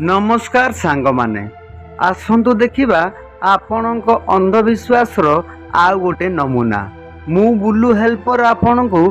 नमस्कार सांग माने आसंतु देखिबा आपणक अंधविश्वास आउ गोटे नमूना मु बुलू हेल्पर आपणको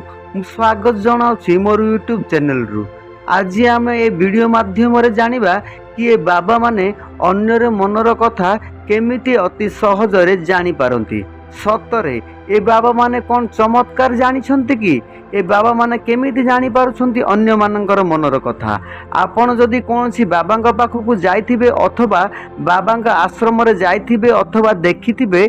स्वागत जनाऊँ मोर यूट्यूब चैनल रु। आज आम ए वीडियो माध्यम जानिबा कि ए बाबा माने अन्यर मनर कथा केमिति अति सहजरे जानी पारंती। सतरे ए बाबा माने कौन चमत्कार जानिछंती कि ए बाबा माने केमिति जानी पारुछंती अन्य मानकर मनर कथा। आपण जदि कौनसी बाबांक पाखकु जाइथिबे अथवा बाबांक आश्रम रे जाइथिबे अथवा देखिथिबे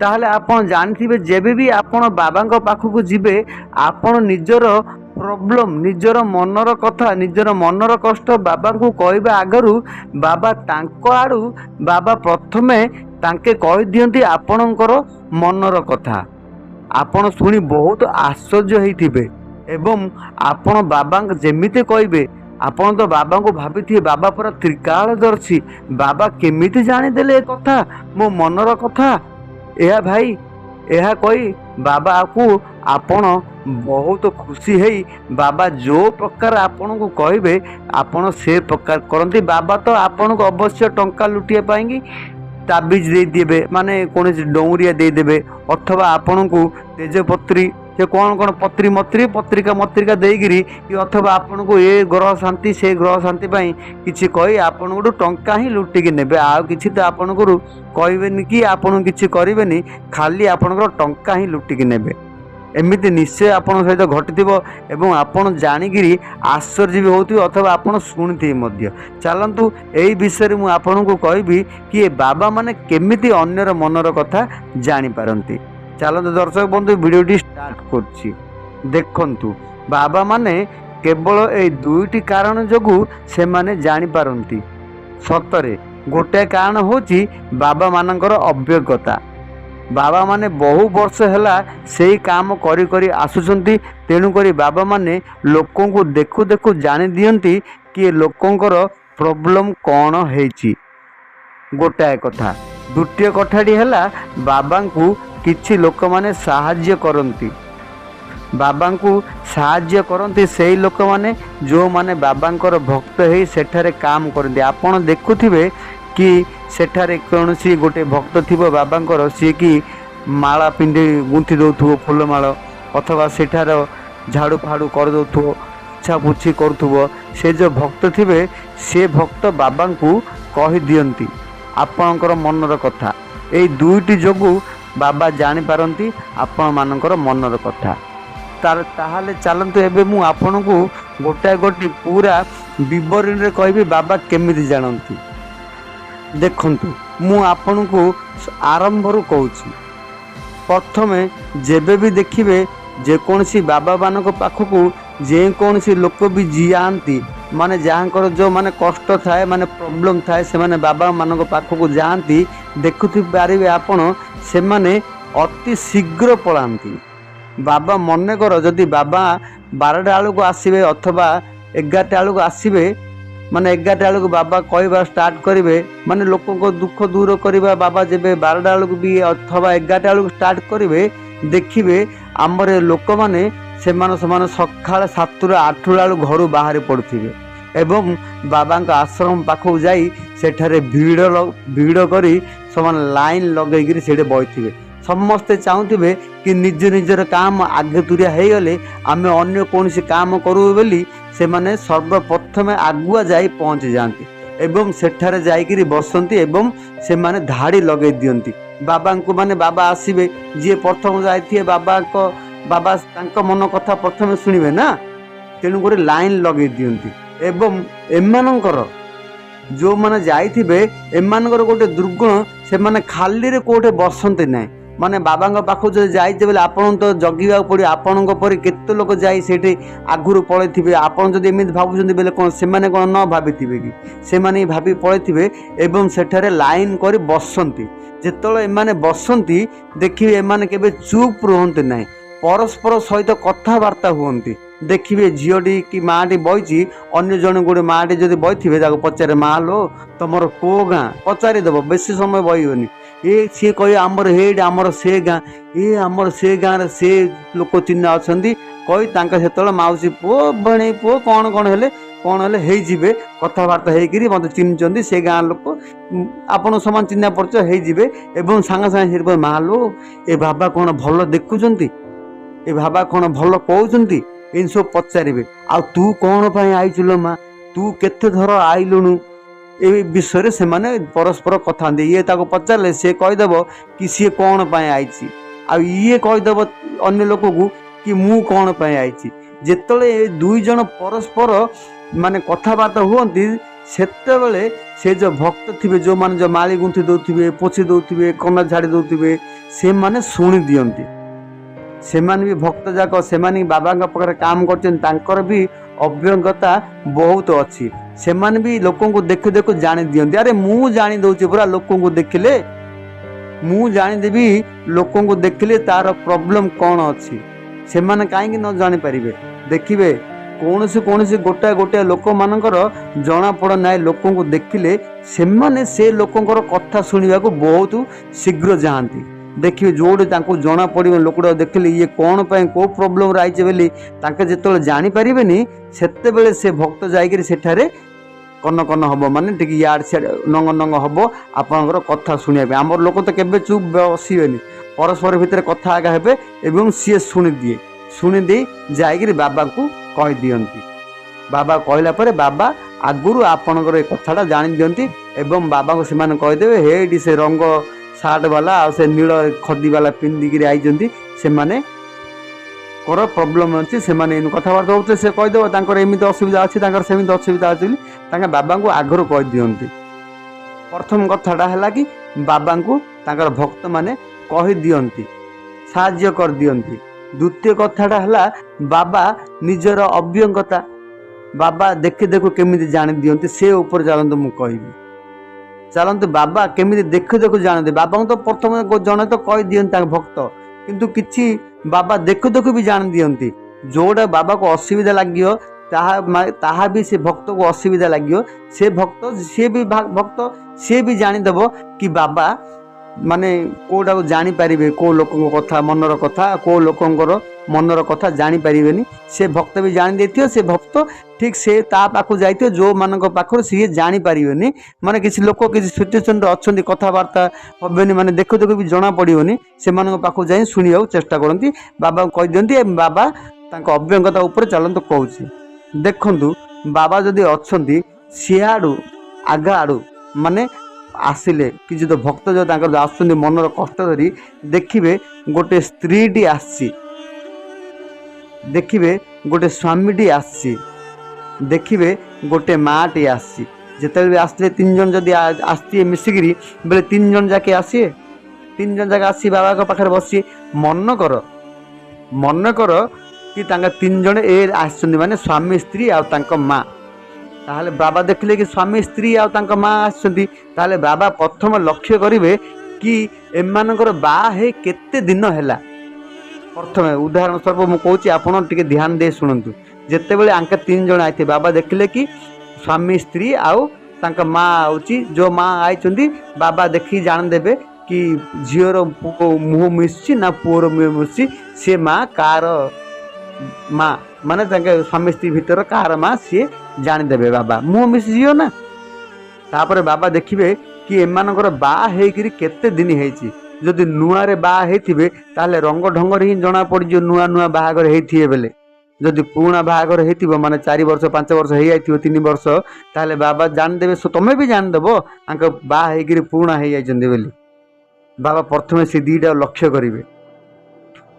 ताहले आपण जानिथिबे जेबे भी आपण बाबांक पाखकु जिबे आपण निजर प्रॉब्लम निजर मनर कथा निजर मनर कष्ट बाबांकु कहबा आगरु बाबा तांको आडू बाबा प्रथमे तांके कहि दियंती आपणकर मनर कथा। आपण सुनी बहुत आश्चर्य होइथिबे एवं आपण बाबांक जेमिति कहबे आपण तो बाबा को भाभी बाबा पूरा त्रिकालदर्शी बाबा केमिति जानीदेले कथा मो मनर कथा यह भाई यह कही बाबा को आपण बहुत खुशी है बाबा जो प्रकार आपण को कहबे आपण से प्रकार करती। बाबा तो आपण को अवश्य टंका लुटिया पाएंगे ताबिज दे देबे माने कौन डौरिया दे देबे अथवा आपण को तेजपत्री से कौन कौन पत्री मत्री पत्रिका मत्रिका देगिरी अथवा आपण को ये ग्रह शांति से ग्रह शांति पाई किछि कही आपण को टंका ही लुटिकी नेबे आ किछि तो आपण को कहबेनी कि आपण किछि करिवेनी खाली आपण को टंका ही लुटिकी नेबे। एमिति निश्चय आपण सहित घटिथिबो एवं आपण जानिगिरी आश्चर्य भी होथिबो अथवा आपण शुणिथिबे मध्य। चलंतु एई विषय रे मु आपण को कहबी कि ए बाबा माने केमिति अन्यर मनर कथा जानि पारंती। चलते दर्शक बंधु वीडियोटी स्टार्ट करछि। देखंतु बाबा माने केवल ए दुईटी कारण जोगु से माने जानि पारंती। सतरे गोटे कारण होछि बाबा मानकर अभिज्ञता। बाबा माने बहु वर्ष हैला सेही काम करी करी आसुचंती तेणु करी बाबा माने लोकों को देखु देखु जानि दियंती कि लोकोंकर प्रॉब्लम कौन हेछि। गोटाए कथा। द्वितीय कथाटी हैला बाबा को किछि लोक माने साहाय्य करंती बाबा को साहाय्य करंती सेही लोक माने जो माने बाबांकर भक्त हे सेठारे काम करंती। आपण देखुथिबे कि सेठारे कौनसी गोटे भक्त थिबो बाबांकर सी कि माला पिंधि गुंथि दउथुबो फूलमाल अथवा सेठार झाड़ू फाड़ू कर दउथुबो छापुछी करथुबो से जो भक्त थिबे से भक्त बाबा को कहि दियंती आपणकर मनर कथा। ए दुईटी जोगु बाबा जानी पारंती आपण मानकर मनर कथा। ताहाले चलंतु एबे मु आपण को गोटाए गोटी पूरा विवरण रे कहबी बाबा केमिति जानंती। देखंतु मु आपण को आरंभ रु कहूची। प्रथमे जेबे भी देखिबे जे कोनसी बाबा मानक पाखकु जे कोनसी लोक भी जियांती माने जहाँकर जो माने कष्ट थाए माने प्रॉब्लम थाए से माने बाबा मानक पाखकु जाती देखुथि पारिबे आपण से माने अति शीघ्र पलांती। बाबा मन कर जदि बाबा 12टा बेलू आसबे अथवा 11टा बेलू आसबे माने 11टा बेलू बाबा कहवा स्टार्ट करेंगे माने लोक दुख दूर करवा बाबा जब 12टा बेलू भी अथवा 11टा बेलू स्टार्ट करेंगे देखिए आमर लोक मैंने से सकाल 7 ରୁ 8 बेलू घर बाहर पड़े एवं बाबा आश्रम पाखक जाई सेठारे भीड़ करी समान लाइन लगेगी से बही समस्ते चाहूबे कि निज निजर काम आगे तुरिया हो गले आम अन्य कौन काम करूँ बोली से माने सर्वप्रथमे आगुआ जाई पहुँच जाती एवं सेठारे जाइकिरी बसंती एवं से माने धाड़ी लगे दियंती बाबा को माने बाबा आसीबे जी प्रथम जाइए बाबा तांको मन कथा प्रथम शुणिबे ना तेणु कर लाइन लगे दियंती एवं एमानंकर जो माने जाइथिबे एमानंकर गोटे दुर्गुण से माने खाली रे कोठे बसंती नाही माने बाबा पाखु जो जाइते बेले आपन तो जगिबा पड़ी आपन परी केते लोक जाई सेठी आगुरु पळेथिबे आपन जदि एमिति भाबुचंदी बेले कोन से माने कोन न भाबिथिबे कि से माने भाबी पळेथिबे एवं सेठारे लाइन करी बसंती जेतळे एमाने बसंती देखिबे एमाने केबे चुप रहंती नाही परस्पर सहित कथावार्ता हुअंती देखिए झीटी कि माटी बही अन्य जन गोटे माटी जब बही पचारे माँ लो तुम को गाँ पचारिदेव बेसी समय बहनी ये सी कह आमर हेड आमर से गाँ ये आमर से गाँव से लोक चिन्ह अच्छा कही से माउसी पुओ भणे पुओ कौन कौन हेले କ'ଣ ହେଲେ ହେଇଯିବେ, କଥାବାର୍ତ୍ତା ହେଇକିରି ମୋତେ ଚିହ୍ନିଛନ୍ତି ସେ ଗାଁ ଲୋକ, ଆପଣ ସମାନ ଚିହ୍ନା ପରିଚୟ ହେଇଯିବେ ଏବଂ ସାଙ୍ଗେ ସାଙ୍ଗେ ସେଇଠି ମାଲୋ ଏ ବାବା କ'ଣ ଭଲ ଦେଖୁଛନ୍ତି, ଏ ବାବା କ'ଣ ଭଲ କହୁଛନ୍ତି, ଏମିତି ସବୁ ପଚାରିବେ। ଆଉ ତୁ କ'ଣ ପାଇଁ ଆଇଛୁ ଲୋ ମା, ତୁ କେତେ ଥର ଆଇଲୁଣୁ, ଏ ବିଷୟରେ ସେମାନେ ପରସ୍ପର କଥା ହୁଅନ୍ତି। ଇଏ ତାକୁ ପଚାରିଲେ ସେ କହିଦେବ କି ସିଏ କ'ଣ ପାଇଁ ଆଇଛି, ଆଉ ଇଏ କହିଦେବ ଅନ୍ୟ ଲୋକକୁ କି ମୁଁ କ'ଣ ପାଇଁ ଆଇଛି। ଯେତେବେଳେ ଏ ଦୁଇ ଜଣ ପରସ୍ପର ମାନେ କଥାବାର୍ତ୍ତା ହୁଅନ୍ତି ସେତେବେଳେ ସେ ଯେଉଁ ଭକ୍ତ ଥିବେ, ଯେଉଁମାନେ ଯେଉଁ ମାଳି ଗୁନ୍ଥି ଦେଉଥିବେ, ପୋଛି ଦେଉଥିବେ, କନା ଝାଡ଼ି ଦେଉଥିବେ, ସେମାନେ ଶୁଣି ଦିଅନ୍ତି। ସେମାନେ ବି ଭକ୍ତ ଯାକ, ସେମାନେ ବାବାଙ୍କ ପାଖରେ କାମ କରୁଛନ୍ତି, ତାଙ୍କର ବି ଅଭିଜ୍ଞତା ବହୁତ ଅଛି। ସେମାନେ ବି ଲୋକଙ୍କୁ ଦେଖୁ ଦେଖୁ ଜାଣି ଦିଅନ୍ତି। ଆରେ ମୁଁ ଜାଣି ଦେଉଛି ପୁରା, ଲୋକଙ୍କୁ ଦେଖିଲେ ମୁଁ ଜାଣିଦେବି, ଲୋକଙ୍କୁ ଦେଖିଲେ ତାର ପ୍ରୋବ୍ଲେମ୍ କ'ଣ ଅଛି। ସେମାନେ କାହିଁକି ନ ଜାଣିପାରିବେ। ଦେଖିବେ କୌଣସି ଗୋଟାଏ ଲୋକମାନଙ୍କର ଜଣାପଡ଼ ନାହିଁ, ଲୋକଙ୍କୁ ଦେଖିଲେ ସେମାନେ ସେ ଲୋକଙ୍କର କଥା ଶୁଣିବାକୁ ବହୁତ ଶୀଘ୍ର ଯାଆନ୍ତି। ଦେଖିବେ ଯେଉଁଠି ତାଙ୍କୁ ଜଣା ପଡ଼ିବ, ଲୋକଟା ଦେଖିଲେ ଇଏ କ'ଣ ପାଇଁ କେଉଁ ପ୍ରୋବ୍ଲେମ୍ରେ ଆଇছে ବୋଲି ତାଙ୍କେ ଯେତେବେଳେ ଜାଣିପାରିବେନି, ସେତେବେଳେ ସେ ଭକ୍ତ ଯାଇକରି ସେଠାରେ କନ ହେବ, ମାନେ ଟିକେ ଇଆଡ଼େ ସିଆଡ଼େ ନଙ୍ଗ ହେବ ଆପଣଙ୍କର କଥା ଶୁଣିବା ପାଇଁ। ଆମର ଲୋକ ତ କେବେ ଚୁପ୍ ବସିବେନି, ପରସ୍ପର ଭିତରେ କଥା ଆଗା ହେବେ ଏବଂ ସିଏ ଶୁଣିଦେଇ ଯାଇକରି ବାବାଙ୍କୁ କହିଦିଅନ୍ତି। ବାବା କହିଲା ପରେ ବାବା ଆଗରୁ ଆପଣଙ୍କର ଏ କଥାଟା ଜାଣି ଦିଅନ୍ତି ଏବଂ ବାବାଙ୍କୁ ସେମାନେ କହିଦେବେ ହେଇଟି ସେ ରଙ୍ଗ ସାର୍ଟ ବାଲା ଆଉ ସେ ନୀଳ ଖଦି ବାଲା ପିନ୍ଧିକିରି ଆଇଛନ୍ତି, ସେମାନେ କର ପ୍ରୋବ୍ଲେମ୍ ଅଛି, ସେମାନେ ଏମିତି କଥାବାର୍ତ୍ତା ହେଉଥିଲେ, ସେ କହିଦେବ ତାଙ୍କର ଏମିତି ଅସୁବିଧା ଅଛି, ତାଙ୍କର ସେମିତି ଅସୁବିଧା ଅଛି ବୋଲି ତାଙ୍କ ବାବାଙ୍କୁ ଆଗରୁ କହିଦିଅନ୍ତି। ପ୍ରଥମ କଥାଟା ହେଲା କି ବାବାଙ୍କୁ ତାଙ୍କର ଭକ୍ତମାନେ କହିଦିଅନ୍ତି, ସାହାଯ୍ୟ କରିଦିଅନ୍ତି। ଦ୍ୱିତୀୟ କଥାଟା ହେଲା ବାବା ନିଜର ଅଭିଜ୍ଞତା ବାବା ଦେଖୁ କେମିତି ଜାଣି ଦିଅନ୍ତି, ସେ ଉପରେ ଚାଲନ୍ତୁ ମୁଁ କହିବି। ଚାଲନ୍ତୁ ବାବା କେମିତି ଦେଖୁ ଜାଣନ୍ତି। ବାବାଙ୍କୁ ତ ପ୍ରଥମେ ଜଣେ ତ କହିଦିଅନ୍ତି ତାଙ୍କ ଭକ୍ତ, କିନ୍ତୁ କିଛି ବାବା ଦେଖୁ ବି ଜାଣି ଦିଅନ୍ତି। ଯେଉଁଟା ବାବାକୁ ଅସୁବିଧା ଲାଗିବ ତାହା ବି ସେ ଭକ୍ତକୁ ଅସୁବିଧା ଲାଗିବ। ସେ ଭକ୍ତ ସିଏ ବି ଜାଣିଦେବ କି ବାବା ମାନେ କେଉଁଟାକୁ ଜାଣିପାରିବେ, କେଉଁ ଲୋକଙ୍କ କଥା ମନର କଥା, କେଉଁ ଲୋକଙ୍କର ମନର କଥା ଜାଣିପାରିବେନି, ସେ ଭକ୍ତ ବି ଜାଣିଦେଇଥିବ। ସେ ଭକ୍ତ ଠିକ୍ ସେ ତା ପାଖକୁ ଯାଇଥିବ ଯେଉଁମାନଙ୍କ ପାଖରୁ ସିଏ ଜାଣିପାରିବେନି, ମାନେ କିଛି ଲୋକ କିଛି ସିଚୁଏସନ୍ରେ ଅଛନ୍ତି କଥାବାର୍ତ୍ତା ହେବେନି, ମାନେ ଦେଖୁ ବି ଜଣାପଡ଼ିବନି, ସେମାନଙ୍କ ପାଖକୁ ଯାଇ ଶୁଣିବାକୁ ଚେଷ୍ଟା କରନ୍ତି। ବାବାଙ୍କୁ କହିଦିଅନ୍ତି। ବାବା ତାଙ୍କ ଅଭିଜ୍ଞତା ଉପରେ ଚାଲନ୍ତୁ କହୁଛି। ଦେଖନ୍ତୁ ବାବା ଯଦି ଅଛନ୍ତି ସିଆଡ଼ୁ ଆଗ ଆଡ଼ୁ ମାନେ ଆସିଲେ, କିଛି ତ ଭକ୍ତ ଯେଉଁ ତାଙ୍କର ଆସୁଛନ୍ତି ମନର କଷ୍ଟ ଧରି, ଦେଖିବେ ଗୋଟେ ସ୍ତ୍ରୀଟି ଆସିଛି, ଦେଖିବେ ଗୋଟେ ସ୍ୱାମୀଟି ଆସିଛି, ଦେଖିବେ ଗୋଟେ ମାଆଟି ଆସିଛି। ଯେତେବେଳେ ବି ଆସିଲେ ତିନି ଜଣ ଯଦି ଆସିଥିବେ ମିଶିକିରି, ବେଲେ ତିନି ଜଣ ଯାକେ ଆସିବେ, ତିନି ଜଣ ଯାକେ ଆସି ବାବାଙ୍କ ପାଖରେ ବସିବେ। ମନେକର କି ତାଙ୍କ ତିନି ଜଣ ଆସିଛନ୍ତି, ମାନେ ସ୍ୱାମୀ ସ୍ତ୍ରୀ ଆଉ ତାଙ୍କ ମା। ତାହେଲେ ବାବା ଦେଖିଲେ କି ସ୍ୱାମୀ ସ୍ତ୍ରୀ ଆଉ ତାଙ୍କ ମା ଆସିଛନ୍ତି, ତାହେଲେ ବାବା ପ୍ରଥମେ ଲକ୍ଷ୍ୟ କରିବେ କି ଏମାନଙ୍କର ବାହା ହେଇ କେତେ ଦିନ ହେଲା। ପ୍ରଥମେ ଉଦାହରଣ ସ୍ୱରୂପ ମୁଁ କହୁଛି, ଆପଣ ଟିକେ ଧ୍ୟାନ ଦେଇ ଶୁଣନ୍ତୁ। ଯେତେବେଳେ ଆଙ୍କେ ତିନି ଜଣ ଆଇଥିବେ, ବାବା ଦେଖିଲେ କି ସ୍ୱାମୀ ସ୍ତ୍ରୀ ଆଉ ତାଙ୍କ ମା ହେଉଛି, ଯେଉଁ ମା ଆଇଛନ୍ତି ବାବା ଦେଖିକି ଜାଣିଦେବେ କି ଝିଅର ମୁହଁ ମିଶୁଛି ନା ପୁଅର ମୁହଁ ମିଶୁଛି, ସେ ମା କାହାର ମା, ମାନେ ତାଙ୍କ ସ୍ୱାମୀ ସ୍ତ୍ରୀ ଭିତର କାହାର ମା ସିଏ ଜାଣିଦେବେ। ବାବା ମୁହଁ ମିଶିଯିବ ନା। ତାପରେ ବାବା ଦେଖିବେ କି ଏମାନଙ୍କର ବାହା ହେଇକିରି କେତେ ଦିନ ହେଇଛି। ଯଦି ନୂଆରେ ବାହା ହେଇଥିବେ ତାହେଲେ ରଙ୍ଗ ଢଙ୍ଗରେ ହିଁ ଜଣା ପଡ଼ିଯିବ ନୂଆ ବାହାଘର ହେଇଥିବେ ବେଲେ। ଯଦି ପୁରୁଣା ବାହାଘର ହେଇଥିବ, ମାନେ 4 ବର୍ଷ 5 ବର୍ଷ ହେଇଯାଇଥିବ, 3 ବର୍ଷ, ତାହେଲେ ବାବା ଜାଣିଦେବେ, ତମେ ବି ଜାଣିଦେବ ଆଙ୍କ ବାହା ହେଇକିରି ପୁରୁଣା ହେଇଯାଇଛନ୍ତି ବୋଲି। ବାବା ପ୍ରଥମେ ସେ ଦୁଇଟା ଲକ୍ଷ୍ୟ କରିବେ,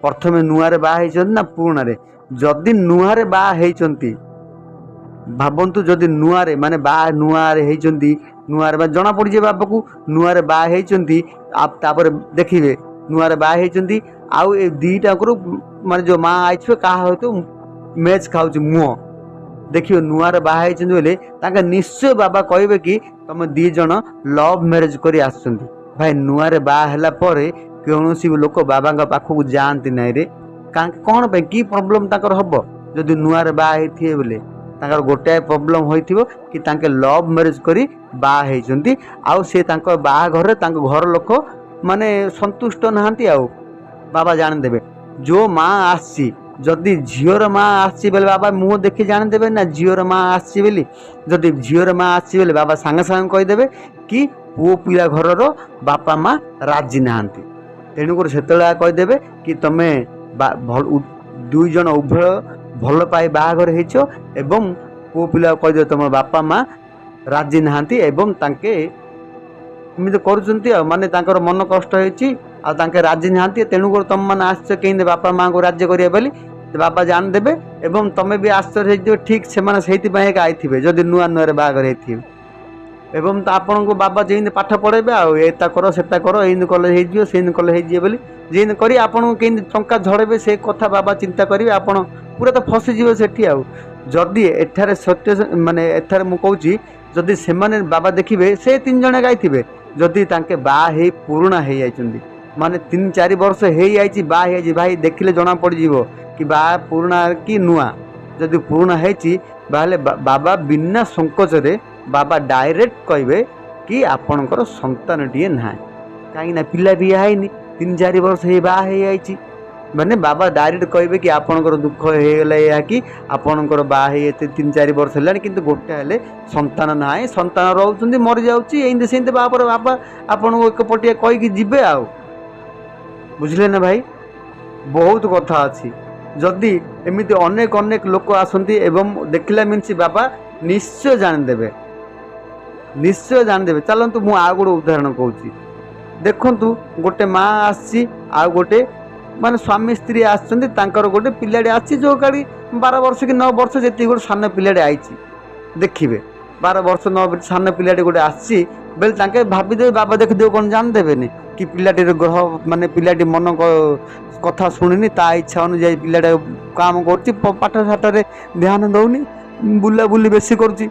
ପ୍ରଥମେ ନୂଆରେ ବାହା ହେଇଛନ୍ତି ନା ପୁରୁଣାରେ। ଯଦି ନୂଆରେ ବାହା ହେଇଛନ୍ତି, ଭାବନ୍ତୁ ଯଦି ନୂଆରେ ମାନେ ନୂଆରେ ହେଇଛନ୍ତି, ନୂଆରେ ଜଣା ପଡ଼ିଯିବ ବାବାକୁ ନୂଆରେ ବାହା ହେଇଛନ୍ତି। ତାପରେ ଦେଖିବେ ନୂଆରେ ବାହା ହେଇଛନ୍ତି, ଆଉ ଏ ଦୁଇଟାଙ୍କର ମାନେ ଯେଉଁ ମା ଆଇଥିବେ କାହା ହয়তো ମ୍ୟାଚ୍ ଖାଉଛି ମୁହଁ, ଦେଖିବେ ନୂଆରେ ବାହା ହେଇଛନ୍ତି ବୋଲେ ତାଙ୍କେ ନିଶ୍ଚୟ ବାବା କହିବେ କି ତମେ ଦୁଇ ଜଣ ଲଭ୍ ମ୍ୟାରେଜ୍ କରି ଆସୁଛନ୍ତି। ଭାଇ ନୂଆରେ ବାହା ହେଲା ପରେ କୌଣସି ଲୋକ ବାବାଙ୍କ ପାଖକୁ ଯାଆନ୍ତି ନାହିଁ ରେ। କ'ଣ ପାଇଁ, କି ପ୍ରୋବ୍ଲେମ୍ ତାଙ୍କର ହେବ? ଯଦି ନୂଆରେ ବାହା ହେଇଥିବେ ବୋଲେ ତାଙ୍କର ଗୋଟାଏ ପ୍ରୋବ୍ଲେମ୍ ହୋଇଥିବ କି ତାଙ୍କେ ଲଭ୍ ମ୍ୟାରେଜ୍ କରି ବାହା ହେଇଛନ୍ତି, ଆଉ ସେ ତାଙ୍କ ବାହାଘରରେ ତାଙ୍କ ଘର ଲୋକ ମାନେ ସନ୍ତୁଷ୍ଟ ନାହାନ୍ତି। ଆଉ ବାବା ଜାଣିଦେବେ ଯେଉଁ ମା ଆସିଛି जदि झीर माँ आसी बेले बाबा मुँह देखी जानीदेवे ना झीर माँ आसी बोली। जदि झीर माँ आसी बेले बाबा सांगे सांगे कहीदेवे कि पुओ पिला घर बापा माँ राजी नहांती। तेणुकर से कहीदेवे कि तुम दुई जन उभय भल पाई बाहाघर होइछ एवं पुओ पिला कहीदेवे तुम बापा माँ राजी नहांती एवं तांके एमती करुँच माने तांकर मन कष्ट होइछि आ तांके राजी नहांती। तेणुकर तुम मैंने आस कहीं बापा माँ को राज्य करिया बोली बापा जानदेवे एवं तुम भी आश्चर्य हो ठीक से आईथिबे जदि नुआ नुआ बाहाघर होइथिबे एवं तो आपण को बाबा जेन पाठ पढ़ेबे आता कर सेटा कर एन कले हो कले बोली जेन करी आपन को केन टंका झड़ेबे से कथा बाबा चिंता करेंगे आपन पूरा तो फसीज सेठी आउ जदि एठारे सत्य माने एठारे मु कहूची जदि से माने बाबा देखिबे से 3 जण गाइथिबे जदि तांके बा हे पुराणा हे जाइचंदी माने 3-4 वर्ष हे जाइची बा हे जाइची भाई देखिले जना पड़ जीवो कि बा पुराणा कि नुआ जदि पुराणा हेची बाले बाबा बिना संकोच रे बाबा डायरेक्ट कहे कि आपणकर संतान टीए ना कहीं पिला भी आईनी 3-4 वर्ष हे बा हे जाइची माने बाबा डायरेक्ट कहे कि आपणकर दुख होगला या कि आपणकर बा हे 3-4 वर्ष है कि गोटे हेले संतान ना संतान रोच मरी जाऊँगी बापर बापा आपन को एक पटिया कहीकि जीवे आ बुझले ना भाई बहुत कथा अच्छी जदि एमती अनेक अनेक लोक आसती एवं देखला मीन्स बाबा निश्चय जानीदेवे निश्चय जानीदेवे। चलतु मु आ गोटे उदाहरण कहूँ देखु गोटे माँ आसी गोटे माने स्वामी स्त्री आसर गोटे पिलाटे आसी जो गाड़ी 12 वर्ष कि 9 वर्ष जी गोटे सान पिलाटे आई देखिए 12 वर्ष 9 वर्ष सान पिलाटे गोटे आसी बेले तांके भाविदेवे बाबा देखिदेव कौन जानदेवेनि कि पिलाटीर ग्रह माने पिलाटी मन कथा शुणिनी ता इच्छा अनुजाई पिलाटा काम कर साठे ध्यान दौनी बुला बुली बेसी करुच्ची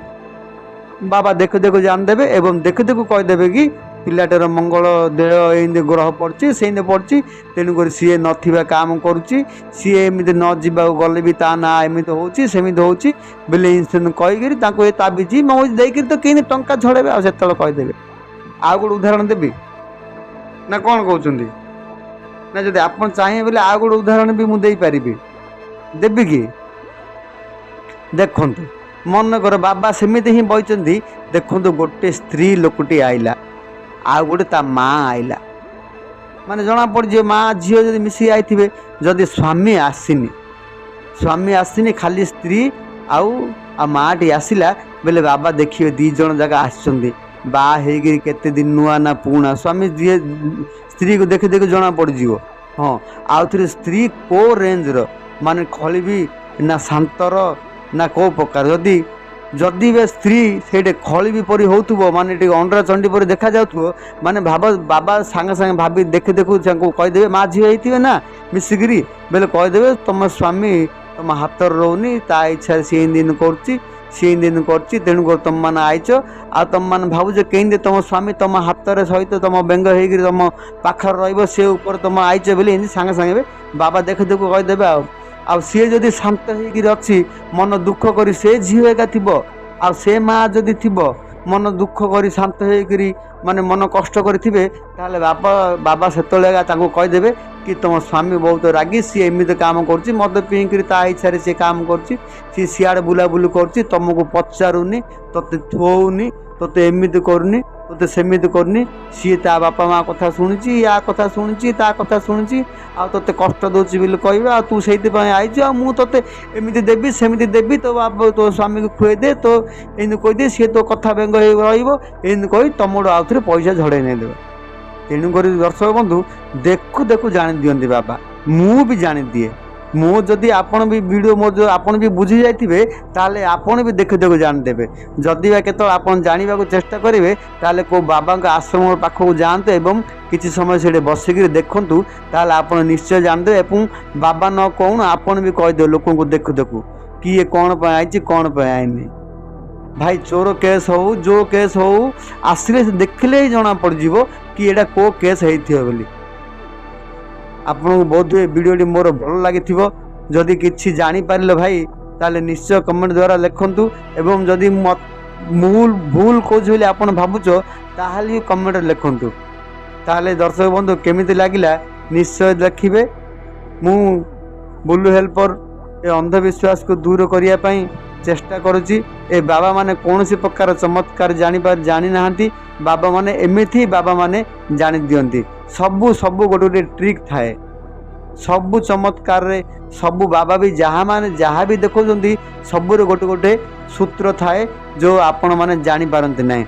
बाबा देखु देखु जानदेवे एवं देखु देखु कहीदेवे कि पिलाटर मंगल देह एमती ग्रह पड़ी से पड़ी तेणुक सी ना काम करुच्ची सी एमती न जावा गले भी ता ना एमती होमती होची बोले कहीकि ताबिज मौज देकर तो कहीं टंका झड़ेबे आ कहीदेवे। आ गोटे उदाहरण देवी ना कौन कहते ना जब आप चाहिए बोले आ गोटे उदाहरण भी मुझे पारि देवी कि देखु मन कर बाबा सेमती ही बही देखु गोटे स्त्री लोकटी आइला आ गोटे ता माँ आइला माने जना पड़ माँ झील जब मिसी आईथिबे जदि स्वामी आसीनी खाली स्त्री आउ माँ टी आसला बेले बाबा देखिए 2 जण जगह आसछंदी बा हेगिरी केते दिन नुआ ना पुणा स्वामी स्त्री को देखि देखि जना पड़ जीवो। हाँ आउ थे स्त्री को रेंज रो माने खली भी ना शांतर ना को प्रकार जदि जदि वे स्त्री से खली भी परी हो माने अंडरा चंडी परी देखा जाऊ माने भाव बाबा सांगे सांगे भाभी देखु देखु कहीदेवे माँ झी होते ना मिसिकी बेले कहीदेवे तुम स्वामी तुम हाथ रोनी ता इच्छा सी दिन कर तेणुक तुम मैंने आईच आ तुम मैंने भावुच कहीं तुम स्वामी तुम हाथ सहित तुम बेंग होकर तुम पाखर रे ऊपर तुम आईच बोले सांगे सांगे बाबा देखु देखु कहीदेवे आ सी जदि शांत होगी मन दुख कर से झील एका थी आ से माँ जदि थी मन दुख कर शांत होगी माने मन कष्ट करेंगे ताले बाबा से कहीदेवे कि तुम स्वामी बहुत रागी सी एमती काम कर मद पीकर ता इच्छा सी काम कर सियाड़े बुलाबुली कर तुमको पचारूनी तोते थोनी तोते एमती करनी तोते सेमती करनी सी ता बापा माँ कथा शुणी या कथा शुणी ता कथा शुणी आ तोते कष्ट दूसरी बोली कह आ तू से आईच आ मु तोते एमती देवी सेमती देवी तो बाप तो स्वामी को खुए दे तो एमती कहीदे सी तो कथा बेंग रही कही तुम आउ थे पैसा झड़े नहीं देवे। तेणुक दर्शक बंधु देखु देखु जानी दियंती बाबा मु भी जानी दिए मु जदि आपण भी वीडियो मो जो आपण भी बुझी जाइथिबे ताले आपण भी देखु देखु जान देबे जदि बा केतो आपण जानिबा को चेष्टा करिवे ताले को बाबा का आश्रम पाखो जानते एवं किछि समय से बसिक देखंतु ताले आपण निश्चय जान दे एवं बाबा न कौन आपण भी कह दे लोगों को देखु देखु कि ये कौन पे आइछि कौन पे आइनी भाई चोर केस हो जो केस हो आसले देखले ही जना पड़ जीवो कि एटा को केस हेइथियो बोली। आपको बहुत वीडियोटी मोर भल लगी जदि किसी जानीपारे भाई ताले निश्चय कमेंट द्वारा लिखंतु एवं जदि भूल कौच बोली आप भावुच ताहले कमेंट लिखंतु ताहले दर्शक बंधु केमिति लागिला निश्चय देखिए मु ବୁଲୁ ହେଲ୍ପର ଏ ଅନ୍ଧବିଶ୍ୱାସକୁ ଦୂର କରିବା ପାଇଁ ଚେଷ୍ଟା କରୁଛି। ଏ ବାବାମାନେ କୌଣସି ପ୍ରକାର ଚମତ୍କାର ଜାଣି ନାହାନ୍ତି। ବାବାମାନେ ଏମିତି ବାବାମାନେ ଜାଣି ଦିଅନ୍ତି। ସବୁ ଗୋଟେ ଗୋଟେ ଟ୍ରିକ୍ ଥାଏ। ସବୁ ଚମତ୍କାରରେ ସବୁ ବାବା ବି ଯାହା ବି ଦେଖାଉଛନ୍ତି ସବୁରେ ଗୋଟେ ଗୋଟେ ସୂତ୍ର ଥାଏ ଯେଉଁ ଆପଣମାନେ ଜାଣିପାରନ୍ତି ନାହିଁ।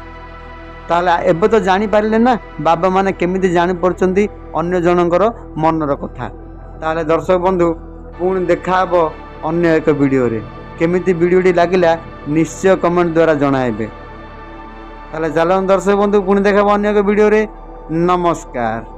ତାହେଲେ ଏବେ ତ ଜାଣିପାରିଲେ ନା ବାବାମାନେ କେମିତି ଜାଣିପାରୁଛନ୍ତି ଅନ୍ୟ ଜଣଙ୍କର ମନର କଥା। ତାହେଲେ ଦର୍ଶକ ବନ୍ଧୁ ପୁଣି ଦେଖାହେବ ଅନ୍ୟ ଏକ ଭିଡ଼ିଓରେ। କେମିତି ଭିଡ଼ିଓଟି ଲାଗିଲା ନିଶ୍ଚୟ କମେଣ୍ଟ ଦ୍ୱାରା ଜଣାଇବେ। ତାହେଲେ ଚାଲନ୍ତୁ ଦର୍ଶକ ବନ୍ଧୁ ପୁଣି ଦେଖାହେବ ଅନ୍ୟ ଏକ ଭିଡ଼ିଓରେ। ନମସ୍କାର।